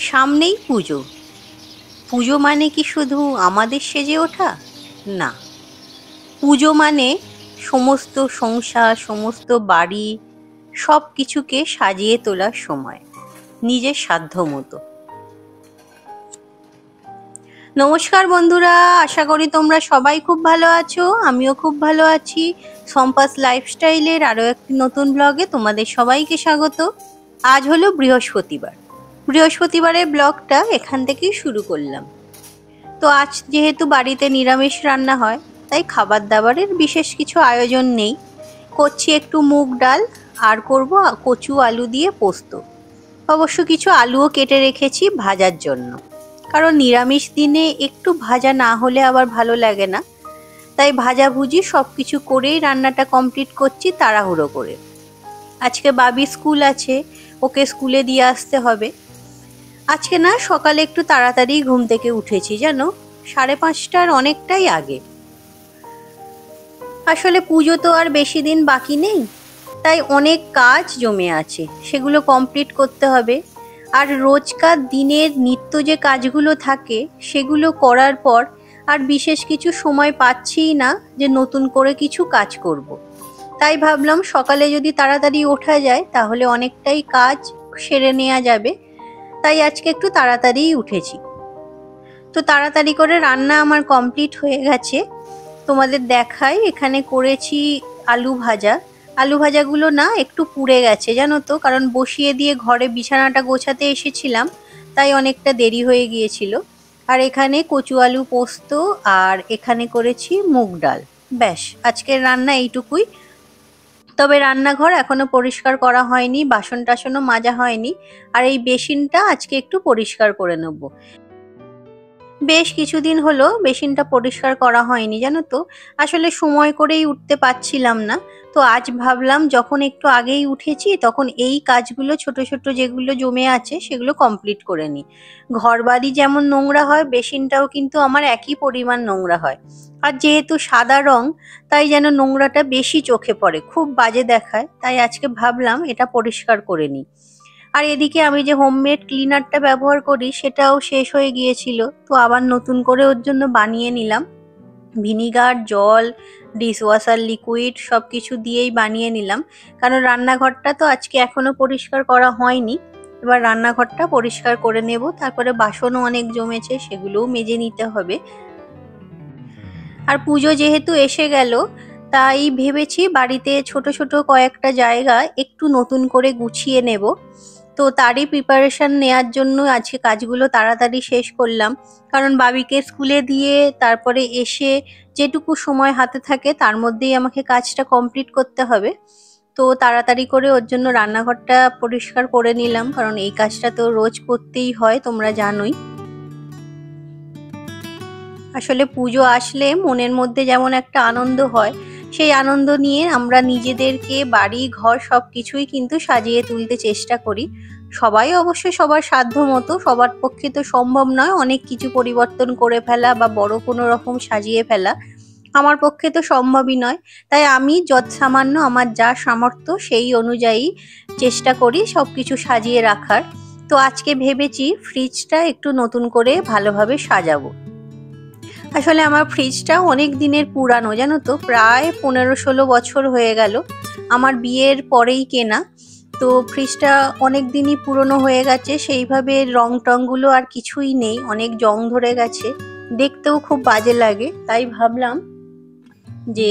সামনেই পুজো। পুজো মানে কি শুধু আমাদের সেজে ওঠা? না, পুজো মানে সমস্ত সংসার, সমস্ত বাড়ি, সব কিছুকে সাজিয়ে তোলার সময়, নিজের সাধ্য মতো। নমস্কার বন্ধুরা, আশা করি তোমরা সবাই খুব ভালো আছো। আমিও খুব ভালো আছি। সম্পাস লাইফস্টাইলের আরও একটি নতুন ব্লগে তোমাদের সবাইকে স্বাগত। আজ হলো বৃহস্পতিবার। বৃহস্পতিবারের ব্লগটা এখান থেকেই শুরু করলাম। তো আজ যেহেতু বাড়িতে নিরামিষ রান্না হয়, তাই খাবার দাবারের বিশেষ কিছু আয়োজন নেই। করছি একটু মুগ ডাল, আর করব কচু আলু দিয়ে পোস্ত। অবশ্য কিছু আলুও কেটে রেখেছি ভাজার জন্য, কারণ নিরামিষ দিনে একটু ভাজা না হলে আবার ভালো লাগে না। তাই ভাজাভুজি সব কিছু করেই রান্নাটা কমপ্লিট করছি তাড়াহুড়ো করে। আজকে বাবি স্কুল আছে, ওকে স্কুলে দিয়ে আসতে হবে। আজকে না সকালে একটু তাড়াতাড়ি ঘুম থেকে উঠেছি, জানো, 5:30টার অনেকটাই আগে। আসলে পুজো তো আর বেশি দিন বাকি নেই, তাই অনেক কাজ জমে আছে, সেগুলো কমপ্লিট করতে হবে। আর রোজকার দিনের নিত্য যে কাজগুলো থাকে সেগুলো করার পর আর বিশেষ কিছু সময় পাচ্ছিই না যে নতুন করে কিছু কাজ করব। তাই ভাবলাম সকালে যদি তাড়াতাড়ি ওঠা যায় তাহলে অনেকটাই কাজ সেরে নেওয়া যাবে। তাই আজকে একটু তাড়াতাড়িই উঠেছি। তো তাড়াতাড়ি করে রান্না আমার কমপ্লিট হয়ে গেছে। তোমাদের দেখাই, এখানে করেছি আলু ভাজা। আলু ভাজাগুলো না একটু পুড়ে গেছে, জানো তো, কারণ বসিয়ে দিয়ে ঘরে বিছানাটা গোছাতে এসেছিলাম, তাই অনেকটা দেরি হয়ে গিয়েছিল। আর এখানে কচু আলু পোস্ত, আর এখানে করেছি মুগ ডাল। ব্যাস, আজকের রান্না এইটুকুই। তবে রান্নাঘর এখনো পরিষ্কার করা হয়নি, বাসন টাসনও মাজা হয়নি। আর এই বেসিনটা আজকে একটু পরিষ্কার করে নেবো। বেশ কিছুদিন হলো বেসিনটা পরিষ্কার করা হয়নি, জানো তো। আসলে সময় করেই উঠতে পারছিলাম না। তো আজ ভাবলাম যখন একটু আগেই উঠেছি তখন এই কাজগুলো ছোট ছোট যেগুলো জমে আছে সেগুলো কমপ্লিট করে নিই। ঘর বাড়ি যেমন নোংরা হয়, বেসিনটাও কিন্তু আমার একই পরিমাণ নোংরা হয়। আর যেহেতু সাদা রং, তাই যেন নোংরাটা বেশি চোখে পড়ে, খুব বাজে দেখায়। তাই আজকে ভাবলাম এটা পরিষ্কার করে নিই। আর এদিকে আমি যে হোমমেড ক্লিনারটা ব্যবহার করি সেটাও শেষ হয়ে গিয়েছিল, তো আবার নতুন করে ওর জন্য বানিয়ে নিলাম। ভিনিগার, জল, ডিশওয়াশার লিকুইড সব কিছু দিয়েই বানিয়ে নিলাম, কারণ রান্নাঘরটা তো আজকে এখনো পরিষ্কার করা হয়নি। এবার রান্নাঘরটা পরিষ্কার করে নেব, তারপরে বাসনও অনেক জমেছে, সেগুলোও মেজে নিতে হবে। আর পুজো যেহেতু এসে গেল, তাই ভেবেছি বাড়িতে ছোট ছোট কয়েকটা জায়গা একটু নতুন করে গুছিয়ে নেব। তো তারই প্রিপারেশন নেওয়ার জন্য আজকে কাজগুলো তাড়াতাড়ি শেষ করলাম, কারণ বাবিকে স্কুলে দিয়ে তারপরে এসে যেটুকু সময় হাতে থাকে তার মধ্যেই আমাকে কাজটা কমপ্লিট করতে হবে। তো তাড়াতাড়ি করে ওর জন্য রান্নাঘরটা পরিষ্কার করে নিলাম, কারণ এই কাজটা তো রোজ করতেই হয়, তোমরা জানোই। আসলে পুজো আসলে মনের মধ্যে যেমন একটা আনন্দ হয়, সেই আনন্দ নিয়ে আমরা নিজেদেরকে, বাড়ি ঘর সবকিছুই কিন্তু সাজিয়ে তুলতে চেষ্টা করি। সবাই অবশ্য সবার সাধ্য মতো, সবার পক্ষে তো সম্ভব নয় অনেক কিছু পরিবর্তন করে ফেলা বা বড় কোনো রকম সাজিয়ে ফেলা। আমার পক্ষে তো সম্ভবই নয়। তাই আমি যৎসামান্য আমার যা সামর্থ্য সেই অনুযায়ী চেষ্টা করি সবকিছু সাজিয়ে রাখার। তো আজকে ভেবেছি ফ্রিজটা একটু নতুন করে ভালোভাবে সাজাবো। আসলে আমার ফ্রিজটা অনেক দিনের পুরানো, জানো তো, প্রায় 15-16 বছর হয়ে গেল, আমার বিয়ের পরেই কেনা। তো ফ্রিজটা অনেক দিনই পুরনো হয়ে গেছে, সেইভাবে রং টংগুলো আর কিছুই নেই, অনেক জং ধরে গেছে, দেখতেও খুব বাজে লাগে। তাই ভাবলাম যে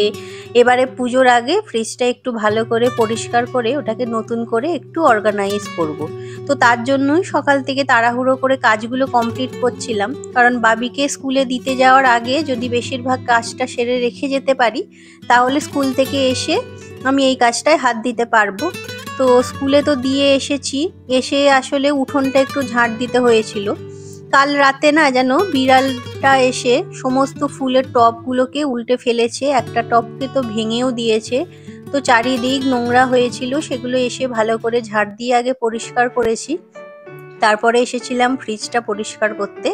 এবারে পুজোর আগে ফ্রিজটা একটু ভালো করে পরিষ্কার করে ওটাকে নতুন করে একটু অর্গানাইজ করব। তো তার জন্যই সকাল থেকে তাড়াহুড়ো করে কাজগুলো কমপ্লিট করছিলাম, কারণ বাবিকে স্কুলে দিতে যাওয়ার আগে যদি বেশিরভাগ কাজটা সেরে রেখে যেতে পারি তাহলে স্কুল থেকে এসে আমি এই কাজটায় হাত দিতে পারবো। তো স্কুলে তো দিয়ে এসেছি, এসে আসলে উঠোনটা একটু ঝাঁট দিতে হয়েছিল। কাল রাতে না যেন বিড়ালটা এসে সমস্ত ফুলের টবগুলোকে উল্টে ফেলেছে, একটা টবকে তো ভেঙেও দিয়েছে। তো চারিদিক নোংরা হয়েছিল, সেগুলো এসে ভালো করে ঝাড় দিয়ে আগে পরিষ্কার করেছি, তারপরে এসেছিলাম ফ্রিজটা পরিষ্কার করতে।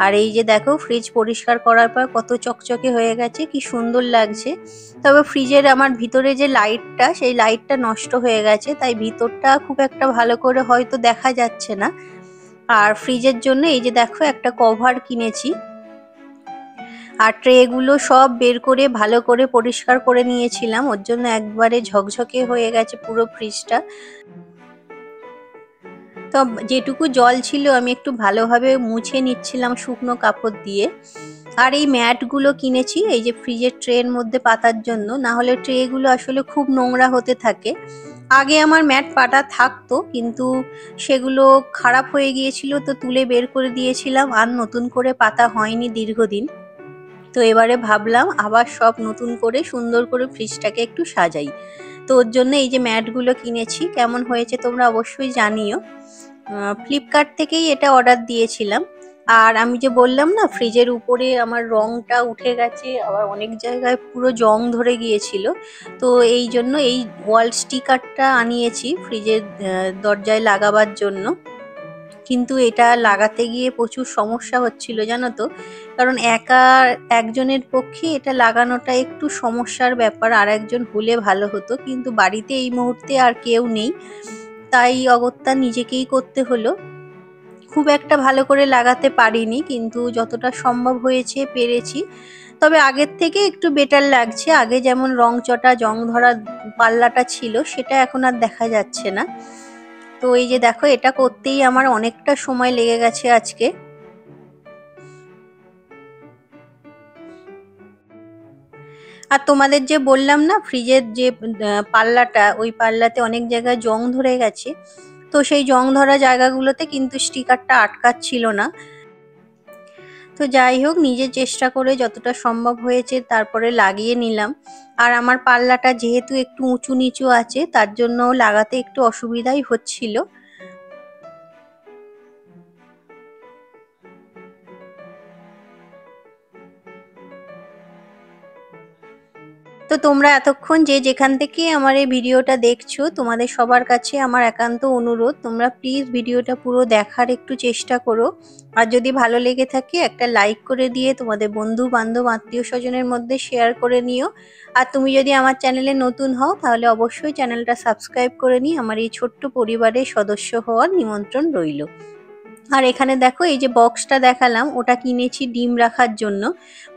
আর এই যে দেখো, ফ্রিজ পরিষ্কার করার পর কত চকচকে হয়ে গেছে, কি সুন্দর লাগছে। তবে ফ্রিজের আমার ভিতরে যে লাইটটা, সেই লাইটটা নষ্ট হয়ে গেছে, তাই ভিতরটা খুব একটা ভালো করে হয়তো দেখা যাচ্ছে না। আর ফ্রিজের জন্য এই যে দেখো একটা কভার কিনেছি। আর ট্রে গুলো সব বের করে ভালো করে পরিষ্কার করে নিয়েছিলাম, ওর জন্য একবারে ঝকঝকে হয়ে গেছে পুরো ফ্রিজটা। তো যেটুকু জল ছিল আমি একটু ভালোভাবে মুছে নিচ্ছিলাম শুকনো কাপড় দিয়ে। আর এই ম্যাটগুলো কিনেছি এই যে ফ্রিজের ট্রের মধ্যে পাতার জন্য, না হলে ট্রেগুলো আসলে খুব নোংরা হতে থাকে। আগে আমার ম্যাট পাতা থাকতো, কিন্তু সেগুলো খারাপ হয়ে গিয়েছিল, তো তুলে বের করে দিয়েছিলাম, আর নতুন করে পাতা হয়নি দীর্ঘদিন। তো এবারে ভাবলাম আবার সব নতুন করে সুন্দর করে ফ্রিজটাকে একটু সাজাই। তো ওর জন্য এই যে ম্যাটগুলো কিনেছি। কেমন হয়েছে তোমরা অবশ্যই জানিও। ফ্লিপকার্ট থেকেই এটা অর্ডার দিয়েছিলাম। আর আমি যে বললাম না ফ্রিজের উপরে আমার রংটা উঠে গেছে, আবার অনেক জায়গায় পুরো জং ধরে গিয়েছিল, তো এই জন্য এই ওয়াল স্টিকারটা আনিয়েছি ফ্রিজের দরজায় লাগাবার জন্য। কিন্তু এটা লাগাতে গিয়ে প্রচুর সমস্যা হচ্ছিল জানো তো, কারণ একজনের পক্ষে এটা লাগানোটা একটু সমস্যার ব্যাপার, আর একজন হলে ভালো হতো, কিন্তু বাড়িতে এই মুহূর্তে আর কেউ নেই, তাই অগত্যা নিজেকেই করতে হলো। খুব একটা ভালো করে লাগাতে পারিনি, কিন্তু যতটা সম্ভব হয়েছে পেরেছি। তবে আগের থেকে একটু বেটার লাগছে। আগে যেমন রং চটা জং ধরা পাল্লাটা ছিল সেটা এখন আর দেখা যাচ্ছে না। তো এই যে দেখো এটা করতেই আমার অনেকটা সময় লেগে গেছে আজকে। আর তোমাদের যে বললাম না ফ্রিজের যে পাল্লাটা, ওই পাল্লাতে অনেক জায়গায় জং ধরে গেছে, তো সেই জং ধরা জায়গাগুলোতে কিন্তু স্টিকারটা আটকাচ্ছিল না। তো যাই হোক, নিজের চেষ্টা করে যতটা সম্ভব হয়েছে তারপরে লাগিয়ে নিলাম। আর আমার পাল্লাটা যেহেতু একটু উঁচু নিচু আছে, তার জন্য লাগাতে একটু অসুবিধাই হচ্ছিল। তো তোমরা এতক্ষণ যে যেখান থেকে আমার এই ভিডিওটা দেখছো, তোমাদের সবার কাছে আমার একান্ত অনুরোধ, তোমরা প্লিজ ভিডিওটা পুরো দেখার একটু চেষ্টা করো। আর যদি ভালো লেগে থাকে একটা লাইক করে দিয়ে তোমাদের বন্ধু বান্ধব আত্মীয় স্বজনের মধ্যে শেয়ার করে নিও। আর তুমি যদি আমার চ্যানেলে নতুন হও তাহলে অবশ্যই চ্যানেলটা সাবস্ক্রাইব করে নিয়ে আমার এই ছোট্ট পরিবারের সদস্য হওয়ার নিমন্ত্রণ রইল। আর এখানে দেখো এই যে বক্সটা দেখালাম, ওটা কিনেছি ডিম রাখার জন্য।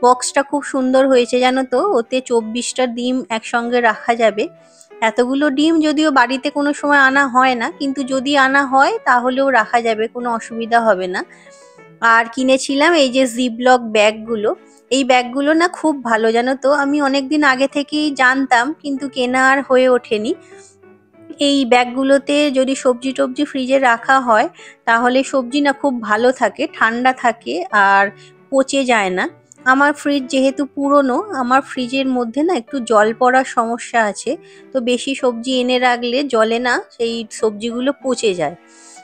বক্সটা খুব সুন্দর হয়েছে জানো তো, ওতে 24টা ডিম একসঙ্গে রাখা যাবে। এতগুলো ডিম যদিও বাড়িতে কোনো সময় আনা হয় না, কিন্তু যদি আনা হয় তাহলেও রাখা যাবে, কোনো অসুবিধা হবে না। আর কিনেছিলাম এই যে জিপলক ব্যাগগুলো। এই ব্যাগগুলো না খুব ভালো জানো তো, আমি অনেকদিন আগে থেকেই জানতাম, কিন্তু কেনা আর হয়ে ওঠেনি। এই ব্যাগগুলোতে যদি সবজি টবজি ফ্রিজে রাখা হয় তাহলে সবজি না খুব ভালো থাকে, ঠান্ডা থাকে, আর পচে যায় না। আমার ফ্রিজ যেহেতু পুরনো, আমার ফ্রিজের মধ্যে না একটু জল পড়ার সমস্যা আছে, তো বেশি সবজি এনে রাখলে জলে না সেই সবজিগুলো পচে যায়।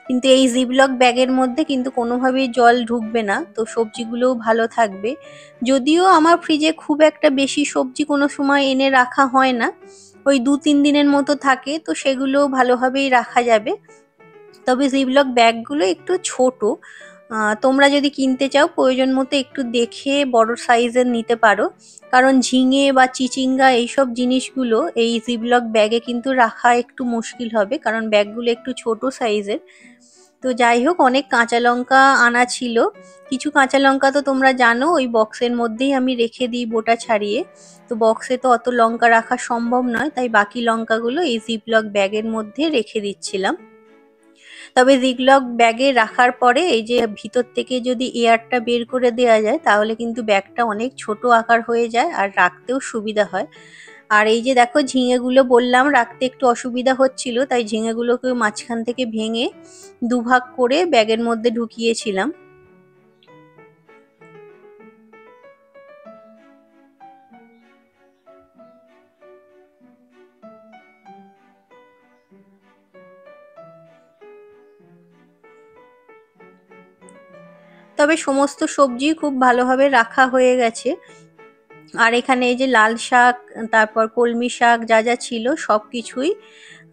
কিন্তু এই জিপলক ব্যাগের মধ্যে কিন্তু কোনোভাবেই জল ঢুকবে না, তো সবজিগুলোও ভালো থাকবে। যদিও আমার ফ্রিজে খুব একটা বেশি সবজি কোনো সময় এনে রাখা হয় না, ওই 2-3 দিনের মতো থাকে, তো সেগুলো ভালোভাবেই রাখা যাবে। তবে জিপলক ব্যাগগুলো একটু ছোট। তোমরা যদি কিনতে চাও প্রয়োজন মতো একটু দেখে বড় সাইজের নিতে পারো, কারণ ঝিঙে বা চিচিঙ্গা এইসব জিনিসগুলো এই জিপলক ব্যাগে কিন্তু রাখা একটু মুশকিল হবে, কারণ ব্যাগগুলো একটু ছোট সাইজের। তো যাই হোক, অনেক কাঁচা লঙ্কা আনা ছিল। কিছু কাঁচা লঙ্কা তো তোমরা জানো ওই বক্সের মধ্যেই আমি রেখে দিই বোটা ছাড়িয়ে। তো বক্সে তো অত লঙ্কা রাখা সম্ভব নয়, তাই বাকি লঙ্কাগুলো এই জিপলক ব্যাগের মধ্যে রেখে দিচ্ছিলাম। তবে জিপলক ব্যাগে রাখার পরে এই যে ভিতর থেকে যদি এয়ারটা বের করে দেওয়া যায় তাহলে কিন্তু ব্যাগটা অনেক ছোট আকার হয়ে যায় আর রাখতেও সুবিধা হয়। আর এই যে দেখো ঝিঙেগুলো বললাম রাখতে একটু অসুবিধা হচ্ছিল, তাই ঝিঙেগুলোকে মাঝখান থেকে ভেঙে দুভাগ করে ব্যাগের মধ্যে ঢুকিয়েছিলাম। তবে সমস্ত সবজি খুব ভালোভাবে রাখা হয়ে গেছে। আর এখানে এই যে লাল শাক, তারপর কলমি শাক, যা যা ছিল সবকিছুই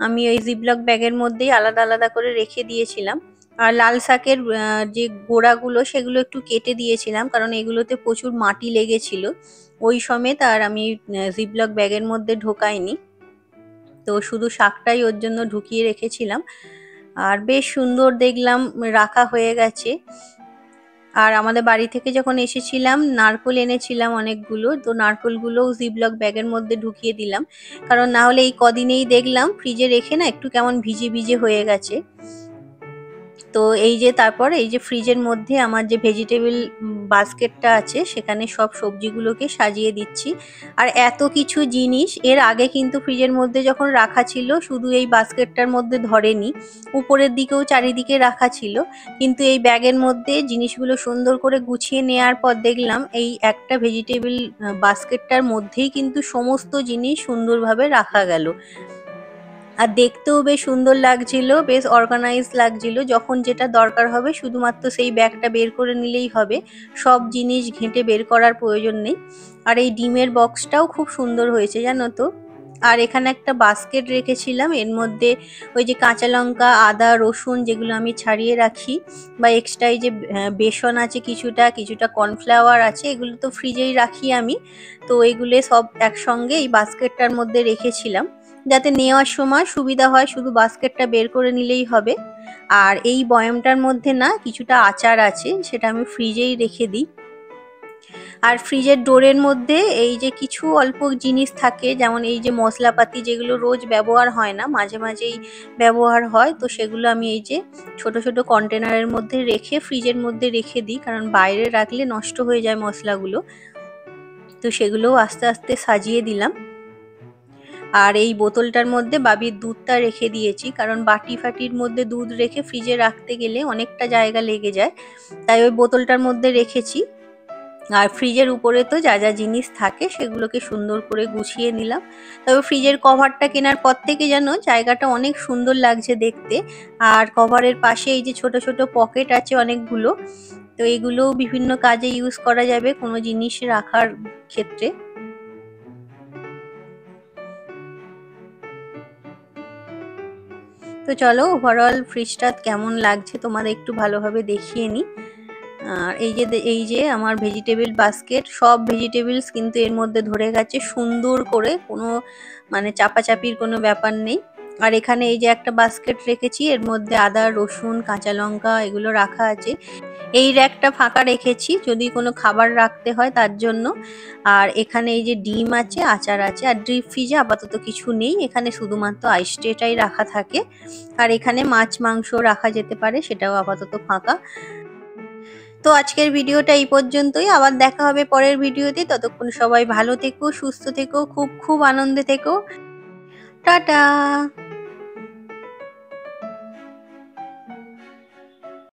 আমি ওই জিপলক ব্যাগের মধ্যেই আলাদা আলাদা করে রেখে দিয়েছিলাম। আর লাল শাকের যে গোড়াগুলো সেগুলো একটু কেটে দিয়েছিলাম, কারণ এগুলোতে প্রচুর মাটি লেগেছিল ওই সমেত, আর আমি জিপলক ব্যাগের মধ্যে ঢোকাইনি, তো শুধু শাকটাই ওর জন্য ঢুকিয়ে রেখেছিলাম। আর বেশ সুন্দর দেখলাম রাখা হয়ে গেছে। আর আমাদের বাড়ি থেকে যখন এসেছিলাম নারকোল এনেছিলাম অনেকগুলো, তো নারকোলগুলোও জিপলক ব্যাগের মধ্যে ঢুকিয়ে দিলাম, কারণ না হলে এই কদিনেই দেখলাম ফ্রিজে রেখে না একটু কেমন ভিজে ভিজে হয়ে গেছে। তো এই যে তারপর এই যে ফ্রিজের মধ্যে আমার যে ভেজিটেবল বাস্কেটটা আছে সেখানে সব সবজিগুলোকে সাজিয়ে দিচ্ছি। আর এত কিছু জিনিস এর আগে কিন্তু ফ্রিজের মধ্যে যখন রাখা ছিল শুধু এই বাস্কেটটার মধ্যে ধরেনি, উপরের দিকেও চারিদিকে রাখা ছিল, কিন্তু এই ব্যাগের মধ্যে জিনিসগুলো সুন্দর করে গুছিয়ে নেওয়ার পর দেখলাম এই একটা ভেজিটেবল বাস্কেটটার মধ্যেই কিন্তু সমস্ত জিনিস সুন্দরভাবে রাখা গেল। আর দেখতেও বেশ সুন্দর লাগছিল, বেশ অর্গানাইজ লাগছিল। যখন যেটা দরকার হবে শুধুমাত্র সেই ব্যাগটা বের করে নিলেই হবে, সব জিনিস ঘেঁটে বের করার প্রয়োজন নেই। আর এই ডিমের বক্সটাও খুব সুন্দর হয়েছে জানো তো। আর এখানে একটা বাস্কেট রেখেছিলাম, এর মধ্যে ওই যে কাঁচা লঙ্কা, আদা, রসুন যেগুলো আমি ছাড়িয়ে রাখি, বা এক্সট্রা এই যে বেসন আছে কিছুটা, কিছুটা কর্নফ্লাওয়ার আছে, এগুলো তো ফ্রিজেই রাখি আমি। তো এগুলো সব একসঙ্গে এই বাস্কেটটার মধ্যে রেখেছিলাম, যাতে নেওয়ার সময় সুবিধা হয়, শুধু বাস্কেটটা বের করে নিলেই হবে। আর এই বয়ামটার মধ্যে না কিছুটা আচার আছে, সেটা আমি ফ্রিজেই রেখে দিই। আর ফ্রিজের ডোরের মধ্যে এই যে কিছু অল্প জিনিস থাকে, যেমন এই যে মশলাপাতি যেগুলো রোজ ব্যবহার হয় না, মাঝে মাঝেই ব্যবহার হয়, তো সেগুলো আমি এই যে ছোট ছোট কন্টেনারের মধ্যে রেখে ফ্রিজের মধ্যে রেখে দিই, কারণ বাইরে রাখলে নষ্ট হয়ে যায় মশলাগুলো। তো সেগুলোও আস্তে আস্তে সাজিয়ে দিলাম। আর এই বোতলটার মধ্যে বাবির দুধটা রেখে দিয়েছি, কারণ বাটি ফাটির মধ্যে দুধ রেখে ফ্রিজে রাখতে গেলে অনেকটা জায়গা লেগে যায়, তাই ওই বোতলটার মধ্যে রেখেছি। আর ফ্রিজের উপরে তো যা যা জিনিস থাকে সেগুলোকে সুন্দর করে গুছিয়ে নিলাম। তবে ফ্রিজের কভারটা কেনার পর থেকে যেন জায়গাটা অনেক সুন্দর লাগছে দেখতে। আর কভারের পাশে এই যে ছোট ছোট পকেট আছে অনেকগুলো, তো এগুলো বিভিন্ন কাজে ইউজ করা যাবে কোনো জিনিস রাখার ক্ষেত্রে। তো চলো ওভারঅল ফ্রিজটা কেমন লাগছে তোমাদের একটু ভালোভাবে দেখিয়ে নিই। আর এই যে আমার ভেজিটেবল বাস্কেট, সব ভেজিটেবলস কিন্তু এর মধ্যে ধরে গেছে সুন্দর করে, কোনো মানে চাপাচাপির কোনো ব্যাপার নেই। আর এখানে এই যে একটা বাস্কেট রেখেছি, এর মধ্যে আদা, রসুন, কাঁচা লঙ্কা এগুলো রাখা আছে। এই র্যাকটা ফাঁকা রেখেছি যদি কোনো খাবার রাখতে হয় তার জন্য। আর এখানে এই যে ডিম আছে, আচার আছে। আর ডিপ ফ্রিজে আপাতত কিছু নেই, এখানে শুধুমাত্র আইস ট্রেটাই রাখা থাকে। আর এখানে মাছ মাংস রাখা যেতে পারে, সেটাও আপাতত ফাঁকা। তো আজকের ভিডিওটা এই পর্যন্তই, আবার দেখা হবে পরের ভিডিওতে। ততক্ষণ সবাই ভালো থেকো, সুস্থ থেকো, খুব খুব আনন্দে থেকো। টাটা।